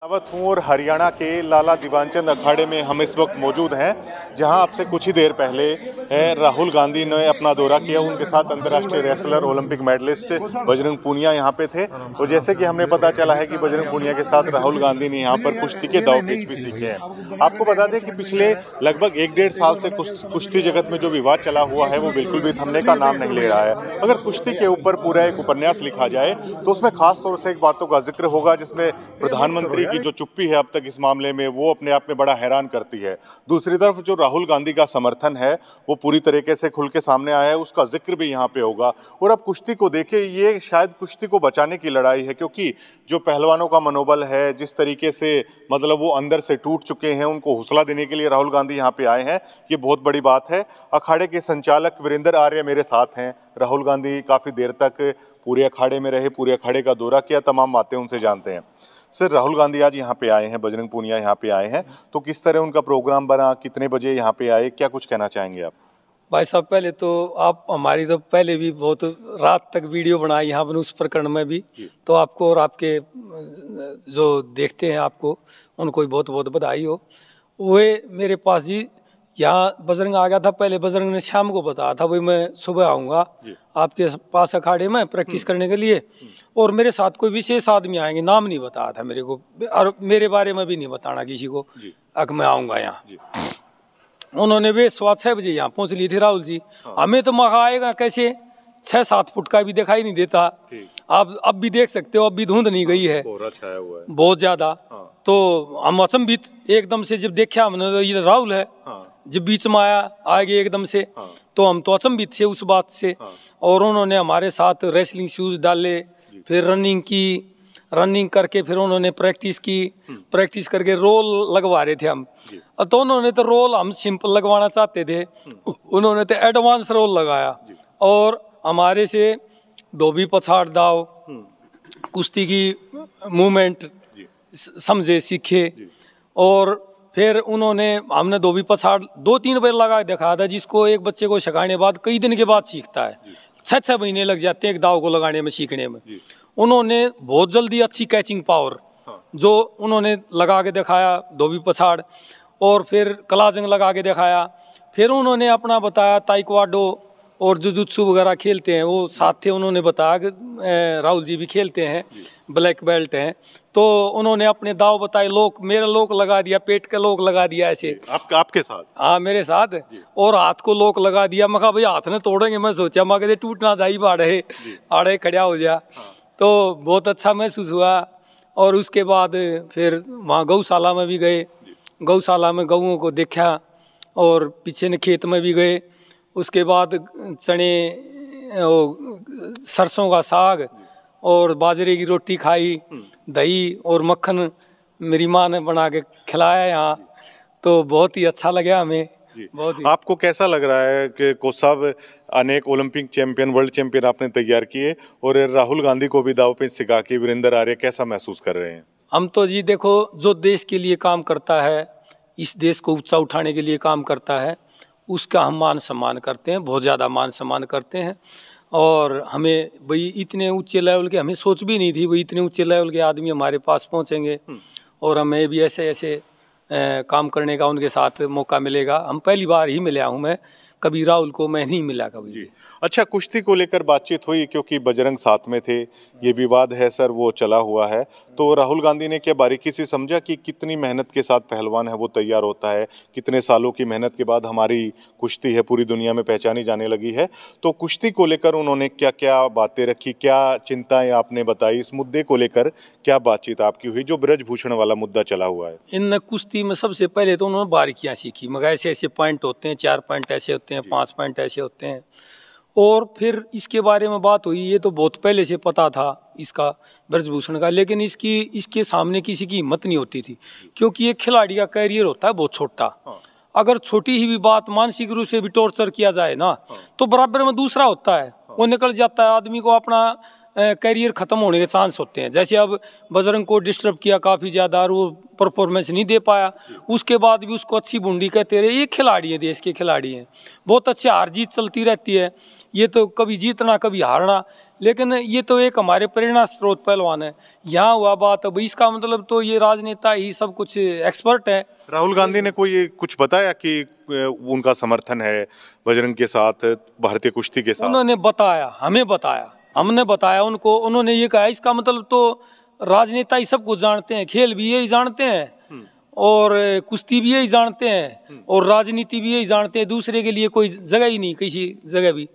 अवध हूँ और हरियाणा के लाला दीवानचंद अखाड़े में हम इस वक्त मौजूद हैं, जहां आपसे कुछ ही देर पहले राहुल गांधी ने अपना दौरा किया। उनके साथ अंतर्राष्ट्रीय wrestler, Olympic medalist Bajrang Punia यहां पे थे। और जैसे कि हमने पता चला है कि बजरंग पूनिया के साथ राहुल गांधी ने यहां पर कुश्ती के दांव पेच भी सीखे हैं। आपको बता दें कि पिछले लगभग 1-1.5 साल से कुश्ती जगत में जो विवाद चला हुआ है वो बिल्कुल भी थमने का नाम नहीं ले रहा है। अगर कुश्ती के ऊपर पूरा एक उपन्यास लिखा जाए तो उसमें खास तौर से एक बातों का जिक्र होगा, जिसमें प्रधानमंत्री की जो चुप्पी है अब तक इस मामले में, वो अपने आप में बड़ा हैरान करती है। दूसरी तरफ जो राहुल गांधी का समर्थन है वो पूरी तरीके से खुल के सामने आया है, उसका जिक्र भी यहाँ पे होगा। और अब कुश्ती को देखिए, ये शायद कुश्ती को बचाने की लड़ाई है, क्योंकि जो पहलवानों का मनोबल है, जिस तरीके से मतलब वो अंदर से टूट चुके हैं, उनको हौसला देने के लिए राहुल गांधी यहाँ पे आए हैं, ये बहुत बड़ी बात है। अखाड़े के संचालक वीरेंद्र आर्य मेरे साथ हैं। राहुल गांधी काफी देर तक पूरे अखाड़े में रहे, पूरे अखाड़े का दौरा किया, तमाम बातें उनसे जानते हैं। सर, राहुल गांधी आज यहाँ पे आए हैं, बजरंग पूनिया यहाँ पे आए हैं, तो किस तरह उनका प्रोग्राम बना, कितने बजे यहाँ पे आए, क्या कुछ कहना चाहेंगे आप? भाई साहब, पहले तो आप हमारी तो पहले भी बहुत रात तक वीडियो बनाई यहाँ पर उस प्रकरण में भी, तो आपको और आपके जो देखते हैं आपको उनको भी बहुत बहुत बधाई हो। वे मेरे पास जी यहाँ बजरंग आ गया था। पहले बजरंग ने शाम को बताया था भाई मैं सुबह आऊँगा आपके पास अखाड़े में प्रैक्टिस करने के लिए, और मेरे साथ कोई विशेष आदमी आएंगे, नाम नहीं बताया था मेरे को, और मेरे बारे में भी नहीं बताना किसी को कि मैं आऊँगा यहाँ। उन्होंने वे 6:15 बजे यहाँ पहुँच ली थी राहुल जी। हमें तो मखा आएगा कैसे, 6-7 फुट का भी दिखाई नहीं देता। आप अब भी देख सकते हो, अब भी धुंध नहीं गई है, बहुत ज्यादा। तो हम अचंभित एकदम से जब देखा हमने तो ये राहुल है, जब बीच में आया आगे एकदम से, तो हम तो अचंभित थे उस बात से। और उन्होंने हमारे साथ रेसलिंग शूज डाले, फिर रनिंग करके फिर उन्होंने प्रैक्टिस की। प्रैक्टिस करके रोल लगवा रहे थे हम, तो उन्होंने तो रोल हम सिंपल लगवाना चाहते थे, उन्होंने तो एडवांस रोल लगाया। और हमारे से धोबी पछाड़ दाव, कुश्ती की मूवमेंट समझे, सीखे। और फिर हमने धोबी पछाड़ 2-3 बार लगा दिखाया था, जिसको एक बच्चे को सिखाने बाद कई दिन के बाद सीखता है। 6-6 महीने लग जाते हैं एक दाव को लगाने में, सीखने में। उन्होंने बहुत जल्दी अच्छी कैचिंग पावर जो उन्होंने लगा के दिखाया, धोबी पछाड़, और फिर कलाजंग लगा के दिखाया। फिर उन्होंने अपना बताया ताइक्वांडो और जुजुत्सु वगैरह खेलते हैं, वो साथ थे। उन्होंने बताया कि राहुल जी भी खेलते हैं, ब्लैक बेल्ट हैं। तो उन्होंने अपने दाव बताए, मेरा लोक लगा दिया, पेट का लोक लगा दिया ऐसे। आपके साथ? हाँ, मेरे साथ। और हाथ को लोक लगा दिया। मैं कहा भाई हाथ ने तोड़ेंगे, मैं सोचा मैं कहते टूट ना जाए, आड़े खड़ा हो जा। तो बहुत अच्छा महसूस हुआ। और उसके बाद फिर वहाँ गौशाला में भी गए, गौशाला में गऊओं को देखा, और पीछे ने खेत में भी गए। उसके बाद चने, सरसों का साग और बाजरे की रोटी खाई, दही और मक्खन मेरी माँ ने बना के खिलाया यहाँ, तो बहुत ही अच्छा लगा हमें। बहुत ही। आपको कैसा लग रहा है कि कोच साहब अनेक ओलंपिक चैंपियन, वर्ल्ड चैंपियन आपने तैयार किए, और राहुल गांधी को भी दाव पेच सिखा के वीरेंद्र आर्य कैसा महसूस कर रहे हैं? हम तो जी देखो, जो देश के लिए काम करता है, इस देश को ऊंचा उठाने के लिए काम करता है, उसका हम मान सम्मान करते हैं, बहुत ज़्यादा मान सम्मान करते हैं। और हमें भाई इतने ऊंचे लेवल के हमें सोच भी नहीं थी, भाई इतने ऊंचे लेवल के आदमी हमारे पास पहुंचेंगे, और हमें भी ऐसे काम करने का उनके साथ मौका मिलेगा। हम पहली बार ही मिला हूँ, मैं कभी राहुल को मैं नहीं मिला कभी। अच्छा, कुश्ती को लेकर बातचीत हुई, क्योंकि बजरंग साथ में थे, ये विवाद है सर वो चला हुआ है, तो राहुल गांधी ने क्या बारीकी से समझा कि कितनी मेहनत के साथ पहलवान है वो तैयार होता है, कितने सालों की मेहनत के बाद हमारी कुश्ती है पूरी दुनिया में पहचानी जाने लगी है। तो कुश्ती को लेकर उन्होंने क्या क्या बातें रखी, क्या चिंताएं आपने बताई, इस मुद्दे को लेकर क्या बातचीत आपकी हुई, जो ब्रजभूषण वाला मुद्दा चला हुआ है? इन कुश्ती में सबसे पहले तो उन्होंने बारीकियाँ सीखी, मगर ऐसे पॉइंट होते हैं, 4 पॉइंट ऐसे होते हैं, 5 पॉइंट ऐसे होते हैं। और फिर इसके बारे में बात हुई, ये तो बहुत पहले से पता था इसका, ब्रजभूषण का, लेकिन इसके सामने किसी की हिम्मत नहीं होती थी, क्योंकि एक खिलाड़ी का कैरियर होता है बहुत छोटा। अगर छोटी ही भी बात मानसिक रूप से भी टॉर्चर किया जाए ना, तो बराबर में दूसरा होता है, वो निकल जाता है, आदमी को अपना कैरियर खत्म होने के चांस होते हैं। जैसे अब बजरंग को डिस्टर्ब किया काफ़ी ज़्यादा, और वो परफॉर्मेंस नहीं दे पाया, उसके बाद भी उसको अच्छी बूंदी कहते रहे। ये खिलाड़ी हैं, देश के खिलाड़ी हैं, बहुत अच्छे, हार जीत चलती रहती है। ये तो कभी जीतना कभी हारना, लेकिन ये तो एक हमारे प्रेरणा स्रोत पहलवान है। यहाँ हुआ बात, अब इसका मतलब तो ये राजनेता ही सब कुछ एक्सपर्ट है। राहुल गांधी ने कोई कुछ बताया कि उनका समर्थन है बजरंग के साथ, भारतीय कुश्ती के साथ? उन्होंने बताया, हमें बताया, हमने बताया उनको, उन्होंने ये कहा इसका मतलब तो राजनेता ही सब कुछ जानते हैं, खेल भी यही जानते हैं और कुश्ती भी यही जानते हैं और राजनीति भी यही जानते हैं, दूसरे के लिए कोई जगह ही नहीं किसी जगह भी।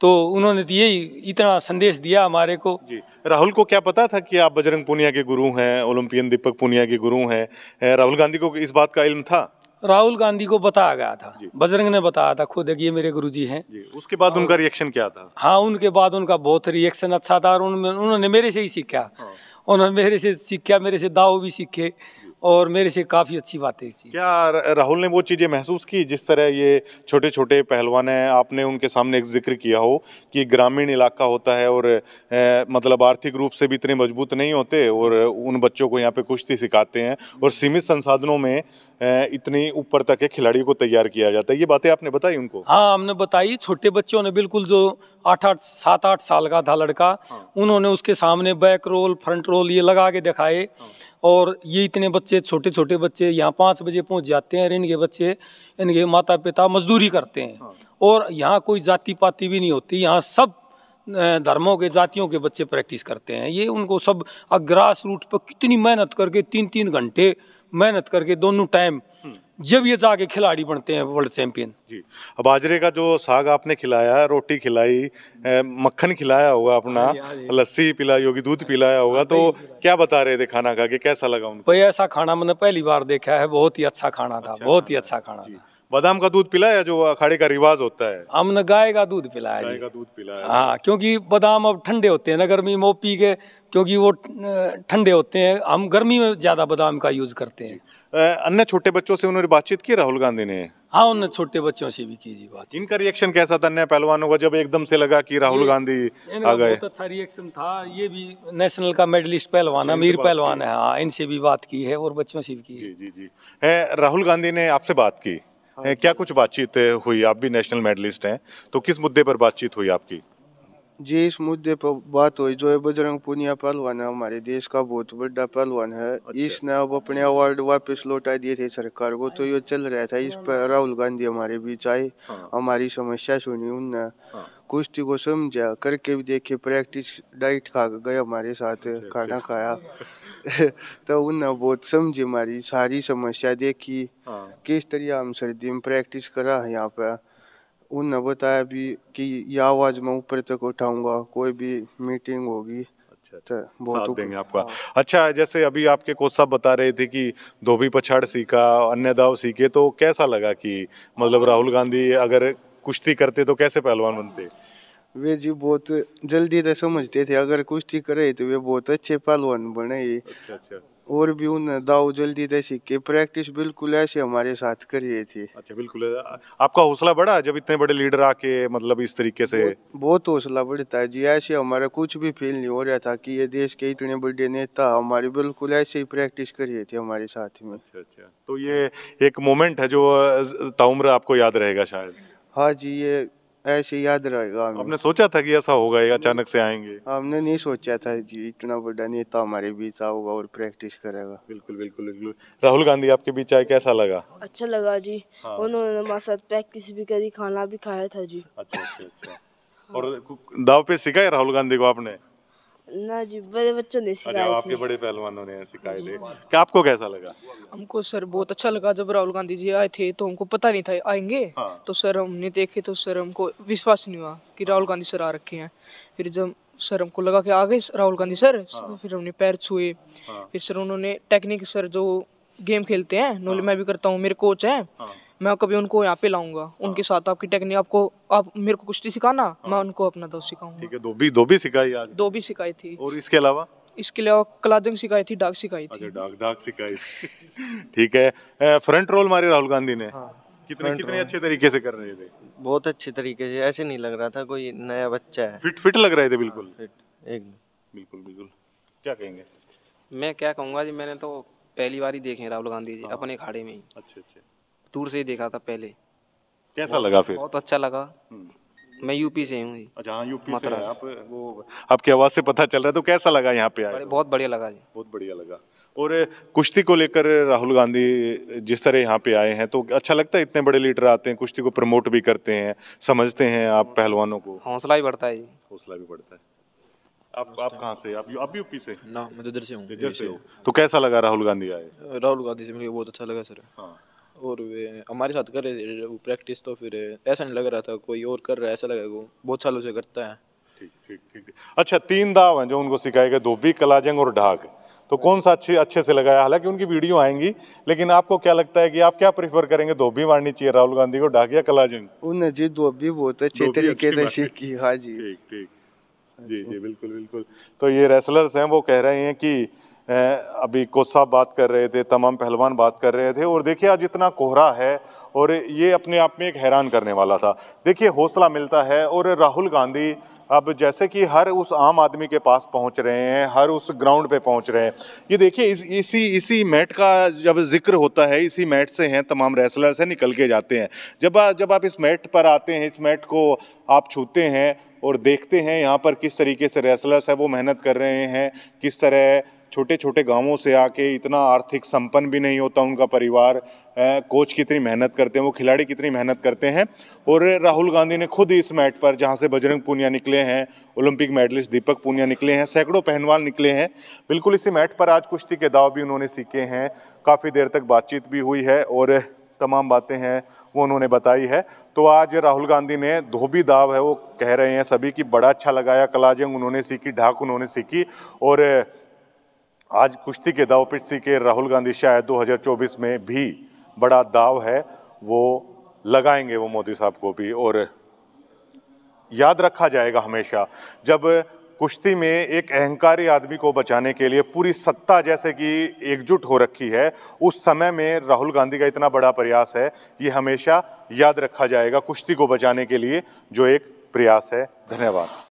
तो उन्होंने तो यही इतना संदेश दिया हमारे को। जी, राहुल को क्या पता था कि आप बजरंग पूनिया के गुरु हैं, ओलंपियन दीपक पूनिया के गुरु हैं? राहुल गांधी को इस बात का इल्म था? राहुल गांधी को बताया गया था, बजरंग ने बताया था खुद कि ये मेरे गुरुजी हैं। जी, उसके बाद उनका रिएक्शन क्या था? हाँ, उनके बाद उनका बहुत रिएक्शन अच्छा था और उन्होंने मेरे से ही सीखा। उन्होंने मेरे से सीखा, मेरे से दाव भी सीखे और मेरे से काफ़ी अच्छी बातें की। क्या राहुल ने वो चीज़ें महसूस की जिस तरह ये छोटे छोटे पहलवान हैं, आपने उनके सामने एक जिक्र किया हो कि ग्रामीण इलाका होता है और मतलब आर्थिक रूप से भी इतने मजबूत नहीं होते और उन बच्चों को यहाँ पे कुश्ती सिखाते हैं और सीमित संसाधनों में इतनी ऊपर तक के खिलाड़ियों को तैयार किया जाता है, ये बातें आपने बताई उनको? हाँ, हमने बताई। छोटे बच्चों ने बिल्कुल, जो 7-8 साल का था लड़का, उन्होंने उसके सामने बैक रोल फ्रंट रोल ये लगा के दिखाए। और ये इतने बच्चे, छोटे छोटे बच्चे यहाँ 5 बजे पहुँच जाते हैं और इनके बच्चे, इनके माता पिता मजदूरी करते हैं और यहाँ कोई जाति पाति भी नहीं होती, यहाँ सब धर्मों के, जातियों के बच्चे प्रैक्टिस करते हैं। ये उनको सब ग्रास रूट पर कितनी मेहनत करके 3-3 घंटे मेहनत करके दोनों टाइम, जब ये जाके खिलाड़ी बनते हैं वर्ल्ड चैंपियन। जी, अब बाजरे का जो साग आपने खिलाया, रोटी खिलाई, मक्खन खिलाया होगा अपना, लस्सी पिलाई होगी, दूध पिलाया होगा, तो क्या बता रहे थे खाना खा के, कैसा लगा उनको? भाई ऐसा खाना मैंने पहली बार देखा है, बहुत ही अच्छा खाना था, बहुत ही अच्छा खाना था। बादाम का दूध पिलाया जो अखाड़े का रिवाज होता है? हमने गाय का दूध पिलाया। गाय का दूध पिलाया। हाँ, क्योंकि बादाम अब ठंडे होते हैं ना गर्मी में, वो पी के, क्योंकि वो ठंडे होते हैं, हम गर्मी में ज्यादा बादाम का यूज करते हैं। अन्य छोटे बच्चों से उन्होंने बातचीत की राहुल गांधी ने? हाँ, उन्होंने छोटे बच्चों से भी की जी बात। इनका रिएक्शन कैसा था अन्य पहलवानों का जब एकदम से लगा कि राहुल गांधी आ गए? बहुत अच्छा रिएक्शन था। ये भी नेशनल का मेडलिस्ट पहलवान है, अमीर पहलवान है। हाँ, इनसे भी बात की है और बच्चों से भी की है। जी जी जी। राहुल गांधी ने आपसे बात की? क्या कुछ बातचीत हुई? आप भी नेशनल मेडलिस्ट हैं, तो किस मुद्दे पर बातचीत हुई आपकी? जी, इस मुद्दे पर बात हुई। जो है बजरंग पूनिया पहलवान है, हमारे देश का बहुत बड़ा पहलवान है। इसने अब अपने अवार्ड वापस लौटा दिए थे सरकार को, तो ये चल रहा था। इस पर राहुल गांधी हमारे बीच आए, हमारी समस्या सुनी, उनने कुश्ती को समझा, करके भी देखे, प्रैक्टिस डाइट खा गए हमारे साथ, खाना खाया तो उनने बहुत समझी हमारी सारी समस्या, देखी किस तरह हम सर्दी में प्रैक्टिस करा है यहाँ पे। उनने बताया भी कि ये आवाज़ मैं ऊपर तक उठाऊंगा, कोई भी मीटिंग होगी तो बहुत साथ देंगे आपका। अच्छा, जैसे अभी आपके कोच साहब बता रहे थे कि धोबी पछाड़ सीखा, अन्य दाव सीखे, तो कैसा लगा कि मतलब राहुल गांधी अगर कुश्ती करते तो कैसे पहलवान बनते? वे जी बहुत जल्दी तो समझते थे, अगर कुश्ती करे तो वे बहुत अच्छे पहलवान बने। अच्छा अच्छा। और भी उन दाव जल्दी से सीखे, प्रैक्टिस बिल्कुल ऐसे हमारे साथ कर रही थी। अच्छा, बिल्कुल। आपका हौसला बढ़ा जब इतने बड़े लीडर आके मतलब इस तरीके से? बहुत हौसला बढ़ता है जी। ऐसे हमारा कुछ भी फील नहीं हो रहा था कि ये देश के इतने बड़े नेता हमारे बिल्कुल ऐसे ही प्रैक्टिस कर रहे थे हमारे साथ में। अच्छा अच्छा, तो ये एक मोमेंट है जो ताउम्र आपको याद रहेगा शायद? हाँ जी, ये ऐसे याद रहेगा हमें। आपने सोचा था कि ऐसा होगा या अचानक से आएंगे? हमने नहीं सोचा था जी इतना बड़ा नेता हमारे बीच आऊगा और प्रैक्टिस करेगा। बिल्कुल बिल्कुल बिल्कुल। राहुल गांधी आपके बीच आए, कैसा लगा? अच्छा लगा जी। उन्होंने हमारे साथ प्रैक्टिस भी करी, खाना भी खाया था जी। अच्छा अच्छा अच्छा। और दाव पे सिखाए राहुल गांधी को आपने? ना जी, बड़े बच्चों ने अच्छा, सिखाए आपके थे। बड़े पहलवानों ने सिखाए थे। क्या आपको कैसा लगा? हमको सर बहुत अच्छा लगा। जब राहुल गांधी जी आए थे तो हमको पता नहीं था आएंगे। तो सर हमने देखे तो सर हमको विश्वास नहीं हुआ कि राहुल गांधी सर आ रखे हैं। फिर जब सर हमको लगा कि आ गए राहुल गांधी सर, फिर हमने पैर छुए। फिर सर उन्होंने टेक्निक, सर जो गेम खेलते हैं नोले मैं भी करता हूँ, मेरे कोच हैं, मैं कभी उनको यहाँ पे लाऊंगा, उनके साथ आपकी टेक्निक, आपको आप मेरे को कुश्ती सिखाना, मैं उनको अपना दो सिखाऊंगा। ठीक है, दो भी सिखाई आज? 2 भी सिखाई थी। और इसके अलावा? इसके अलावा कलाजंग सिखाई थी, डाक सिखाई थी। अच्छा, डाक सिखाई थी। ठीक है। फ्रंट रोल मारे राहुल गांधी ने? कितने अच्छे तरीके से कर रहे थे? बहुत अच्छे तरीके से, ऐसे नहीं लग रहा था कोई नया बच्चा है। फिट लग रहे थे बिल्कुल? फिट एकदम। बिल्कुल बिल्कुल। क्या कहेंगे? मैं क्या कहूँगा जी, मैंने तो पहली बार ही देखे हैं राहुल गांधी जी अपने अखाड़े में ही। अच्छा अच्छा। दूर से ही देखा था पहले। कैसा लगा फिर? बहुत अच्छा लगा। मैं यूपी से हूँ जी। अच्छा, हाँ, यूपी से मथुरा हैं से। आप। वो आपकी आवाज़ से पता चल रहा है। तो कैसा लगा यहाँ पे आए? बहुत बढ़िया लगा जी। बहुत बढ़िया लगा। और कुश्ती को लेकर राहुल गांधी जिस तरह यहाँ पे आए हैं, तो अच्छा लगता है? इतने बड़े लीडर आते हैं, कुश्ती को प्रमोट भी करते हैं, समझते हैं आप पहलवानों को, हौसला भी बढ़ता है जी। हौसला भी बढ़ता है। आप कहाँ से? आप यूपी से? ना, मैं तो इधर से हूँ, इधर यहीं से से हो। तो कैसा लगा राहुल गांधी आए? राहुल गांधी से मिलके बहुत अच्छा लगा सर। हाँ। और वे हमारे साथ कर रहे थे वो प्रैक्टिस, तो फिर ऐसा नहीं लग रहा था कोई और कर रहा है, ऐसा लगा वो बहुत सालों से करता है। ठीक ठीक ठीक। अच्छा, 3 दाव हैं जो उनको सिखाए गए, धोबी, कलाजंग और ढाक। तो कौन सा अच्छे से लगाया? हालांकि उनकी वीडियो आएंगी, लेकिन आपको क्या लगता है कि आप क्या प्रेफर करेंगे? धोबी मारनी चाहिए राहुल गांधी को, ढाक या कलाजंग? उन्हें जी धोबी बहुत अच्छे धोबी तरीके अच्छी से बात है। सीखी। हाँ जी। ठीक ठीक। जी जी, बिल्कुल बिल्कुल। तो ये रेसलर्स हैं, वो कह रहे हैं कि अभी कोच साहब बात कर रहे थे, तमाम पहलवान बात कर रहे थे, और देखिए आज इतना कोहरा है और ये अपने आप में एक हैरान करने वाला था। देखिए हौसला मिलता है, और राहुल गांधी अब जैसे कि हर उस आम आदमी के पास पहुंच रहे हैं, हर उस ग्राउंड पे पहुंच रहे हैं। ये देखिए इसी मैट का जब जिक्र होता है, इसी मैट से हैं तमाम रेसलर से निकल के जाते हैं। जब आप इस मैट पर आते हैं, इस मैट को आप छूते हैं और देखते हैं यहाँ पर किस तरीके से रेसलर्स है वो मेहनत कर रहे हैं, किस तरह छोटे छोटे गांवों से आके, इतना आर्थिक संपन्न भी नहीं होता उनका परिवार, कोच कितनी मेहनत करते हैं, वो खिलाड़ी कितनी मेहनत करते हैं। और राहुल गांधी ने खुद इस मैट पर, जहां से बजरंग पूनिया निकले हैं, ओलंपिक मेडलिस्ट दीपक पूनिया निकले हैं, सैकड़ों पहलवान निकले हैं, बिल्कुल इसी मैट पर आज कुश्ती के दाव भी उन्होंने सीखे हैं। काफ़ी देर तक बातचीत भी हुई है और तमाम बातें हैं वो उन्होंने बताई है। तो आज राहुल गांधी ने धोबी दाव है वो कह रहे हैं सभी की बड़ा अच्छा लगाया, कलाजंग उन्होंने सीखी, ढाक उन्होंने सीखी, और आज कुश्ती के दाव पे सीखे राहुल गांधी शायद 2024 में भी बड़ा दाव है वो लगाएंगे वो मोदी साहब को भी। और याद रखा जाएगा हमेशा, जब कुश्ती में एक अहंकारी आदमी को बचाने के लिए पूरी सत्ता जैसे कि एकजुट हो रखी है, उस समय में राहुल गांधी का इतना बड़ा प्रयास है, ये हमेशा याद रखा जाएगा कुश्ती को बचाने के लिए जो एक प्रयास है। धन्यवाद।